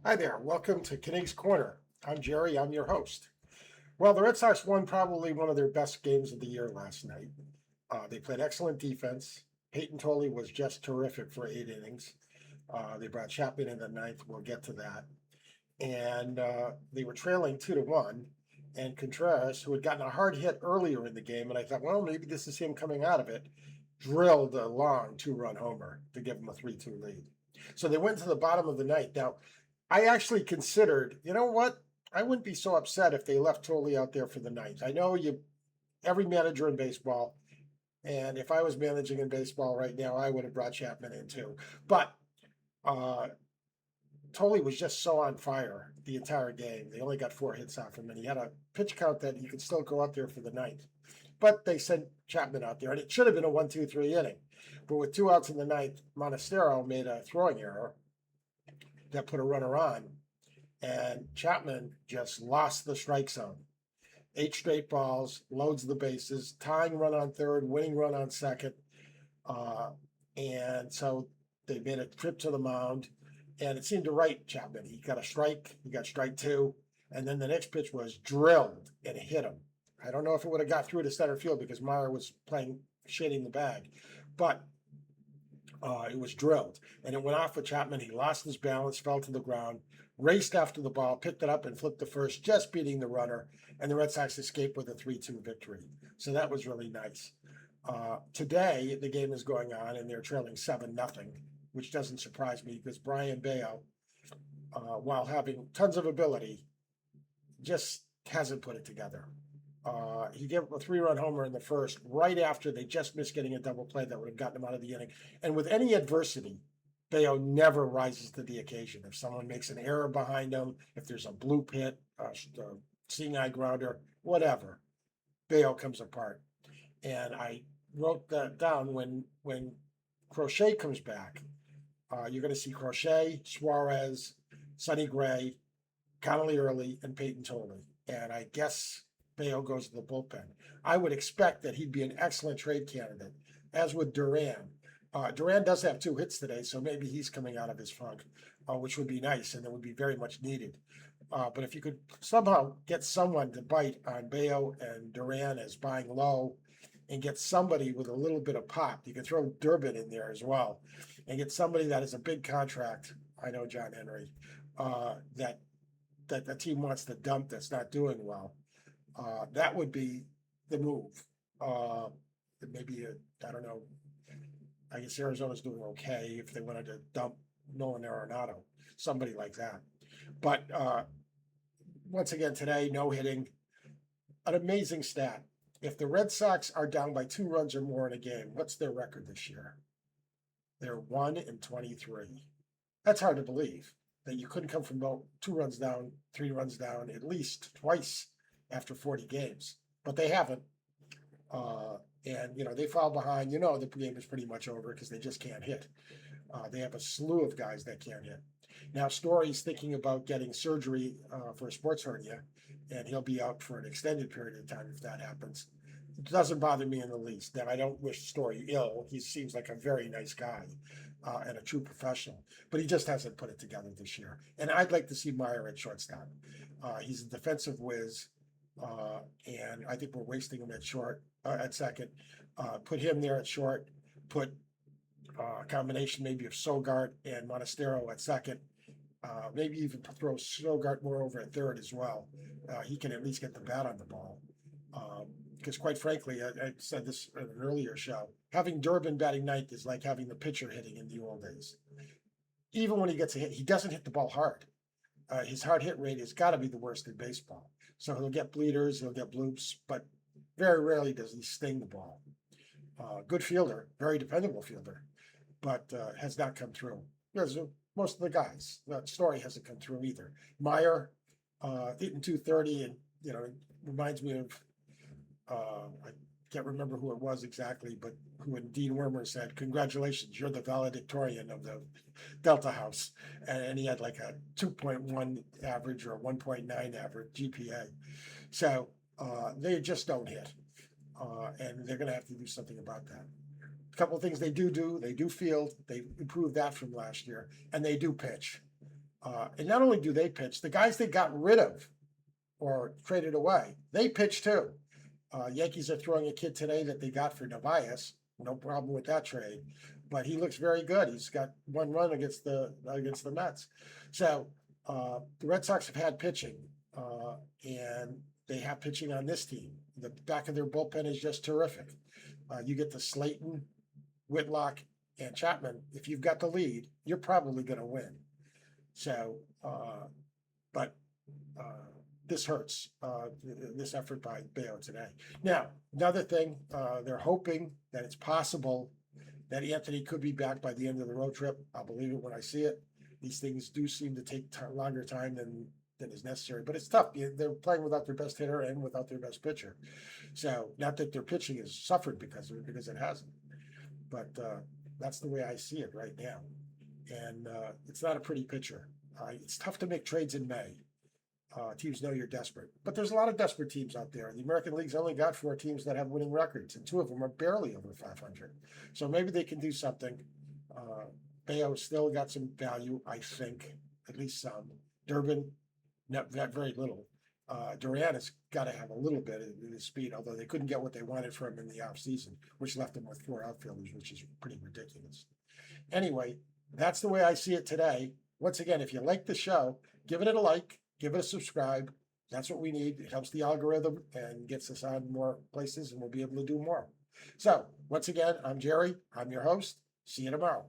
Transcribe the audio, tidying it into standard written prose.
Hi there. Welcome to Kinig's Corner. I'm Jerry. I'm your host. Well, the Red Sox won probably one of their best games of the year last night. They played excellent defense. Peyton Tolley was just terrific for 8 innings. They brought Chapman in the ninth. We'll get to that. And they were trailing 2-1. And Contreras, who had gotten a hard hit earlier in the game, and I thought, well, maybe this is him coming out of it, drilled a long 2-run homer to give them a 3-2 lead. So they went to the bottom of the ninth. Now, I actually considered, you know what? I wouldn't be so upset if they left Tolley out there for the ninth. I know every manager in baseball, and if I was managing in baseball right now, I would have brought Chapman in too. But uh, Tolley was just so on fire the entire game. They only got 4 hits off him, and he had a pitch count that he could still go out there for the ninth. But they sent Chapman out there, and it should have been a 1-2-3 inning. But with 2 outs in the ninth, Monasterio made a throwing error that put a runner on, and Chapman just lost the strike zone. 8 straight balls, loads the bases, tying run on third, winning run on second. And so they made a trip to the mound, and it seemed to right Chapman. He got a strike, he got strike two, and then the next pitch was drilled and it hit him. I don't know if it would have got through to center field because Meyer was playing shading the bag, but it was drilled, and it went off with Chapman. He lost his balance, fell to the ground, raced after the ball, picked it up, and flipped the first, just beating the runner. And the Red Sox escaped with a 3-2 victory. So that was really nice. Today, the game is going on, and they're trailing 7-0, which doesn't surprise me because Brian Bayo, while having tons of ability, just hasn't put it together. He gave up a 3-run homer in the first, right after they just missed getting a double play that would have gotten him out of the inning. And with any adversity, Bayo never rises to the occasion. If someone makes an error behind him, if there's a blue pit, a seeing eye grounder, whatever, Bayo comes apart. And I wrote that down when Crochet comes back. You're going to see Crochet, Suarez, Sonny Gray, Connolly Early, and Peyton Tolley. And I guess Bayo goes to the bullpen. I would expect that he'd be an excellent trade candidate, as would Duran. Duran does have 2 hits today, so maybe he's coming out of his funk, which would be nice, and it would be very much needed. But if you could somehow get someone to bite on Bayo and Duran as buying low, and get somebody with a little bit of pop, you can throw Durbin in there as well, and get somebody that has a big contract. I know John Henry, that the team wants to dump that's not doing well. That would be the move. Maybe I don't know. I guess Arizona's doing okay if they wanted to dump Nolan Arenado, somebody like that. But once again today, no hitting. An amazing stat. If the Red Sox are down by 2 runs or more in a game, what's their record this year? They're 1-23. That's hard to believe that you couldn't come from 2 runs down, 3 runs down at least twice after 40 games, but they haven't. And they fall behind. The game is pretty much over because they just can't hit. They have a slew of guys that can't hit. Now Story's thinking about getting surgery for a sports hernia, and he'll be out for an extended period of time if that happens. It doesn't bother me in the least. That I don't wish Story ill. He seems like a very nice guy and a true professional, but he just hasn't put it together this year. And I'd like to see Meyer at shortstop. He's a defensive whiz. And I think we're wasting him at second. Put him there at short. Put a combination maybe of Sogart and Monasterio at second. Maybe even throw Sogart more over at third as well. He can at least get the bat on the ball. Because quite frankly, I said this in an earlier show, having Durbin batting ninth is like having the pitcher hitting in the old days. Even when he gets a hit, he doesn't hit the ball hard. His hard hit rate has got to be the worst in baseball. So he'll get bleeders, he'll get bloops, but very rarely does he sting the ball. Good fielder, very dependable fielder, but has not come through. Because most of the guys, that Story hasn't come through either. Meyer hitting 230, and it reminds me of I can't remember who it was exactly, but when Dean Wormer said, "Congratulations, you're the valedictorian of the Delta House," and he had like a 2.1 average or a 1.9 average GPA. So they just don't hit, and they're going to have to do something about that. A couple of things they do field. They improved that from last year, and they do pitch. And not only do they pitch, the guys they got rid of or traded away, they pitch too. Yankees are throwing a kid today that they got for Nevias. No problem with that trade, but he looks very good. He's got one run against the Mets. So the Red Sox have had pitching, and they have pitching on this team. The back of their bullpen is just terrific. You get to Slayton, Whitlock, and Chapman. If you've got the lead, you're probably going to win. So, but this hurts, this effort by Bayo today. Now, another thing, they're hoping that it's possible that Anthony could be back by the end of the road trip. I'll believe it when I see it. These things do seem to take longer time than is necessary, but it's tough. They're playing without their best hitter and without their best pitcher. So, not that their pitching has suffered because it hasn't, but that's the way I see it right now. And it's not a pretty picture. It's tough to make trades in May. Teams know you're desperate, but there's a lot of desperate teams out there. The American League's only got 4 teams that have winning records, and 2 of them are barely over 500. So maybe they can do something. Bayo still got some value, I think, at least some. Durbin, not very little. Duran has got to have a little bit of his speed, although they couldn't get what they wanted from him in the offseason, which left them with 4 outfielders, which is pretty ridiculous. Anyway, that's the way I see it today. Once again, if you like the show, give it a like, give it a subscribe. That's what we need. It helps the algorithm and gets us on more places, and we'll be able to do more. So, once again, I'm Jerry. I'm your host. See you tomorrow.